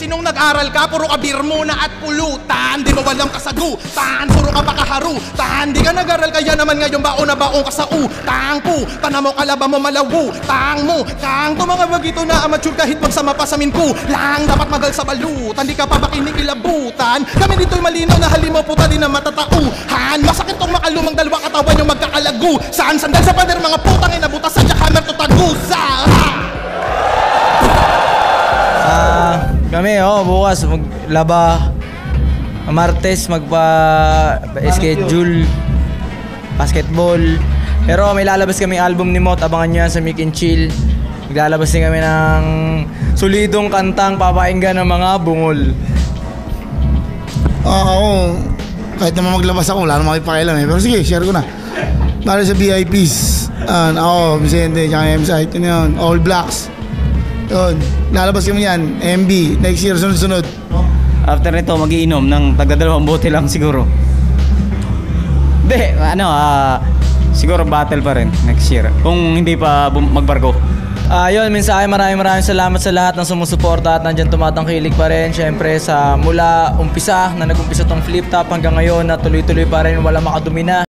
Kasi nung nag-aral ka, puro ka beer muna at pulutan. Di mo walang kasagutan, puro ka pakaharutan. Di ka nag-aral, kaya naman ngayon baon na baon ka sa utang po. Tanam mo, kalaba mo, malawu, tang mo kang to mga bagito na amateur kahit magsama pa sa minku lang. Dapat magal sa balutan, di ka pa bakinikilabutan. Kami dito'y malinaw na halimaw puta di na matatauhan. Masakit tong makalumang dalawang katawan yung magkakalagu. Saan sandal sa pader mga putang inabutas sa jackhammer to tagusa. Kami bukas maglaba. Martes magpa-schedule basketball. Pero may lalabas kami album ni Mot, abangan nyo yan sa Mick and Chill. Maglalabas din kami ng solidong kantang papainggan ng mga bungol. Ako, kahit naman maglabas ako, wala naman makipakialam eh. Pero sige, share ko na. Para sa VIPs, ako, Vicente, tsaka M-Site, yun, All Blacks. Yun, lalabas kami yan, MB, next year, sunod-sunod. After nito, magiinom ng tagdadalawang bote lang siguro. Hindi, siguro battle pa rin next year. Kung hindi pa magbargo. Yun, mensahe, maraming salamat sa lahat ng sumusuporta at nandyan tumatangkilik pa rin. Siyempre sa mula umpisa na nag-umpisa tong flip top hanggang ngayon na tuloy-tuloy pa rin, wala makadumi na.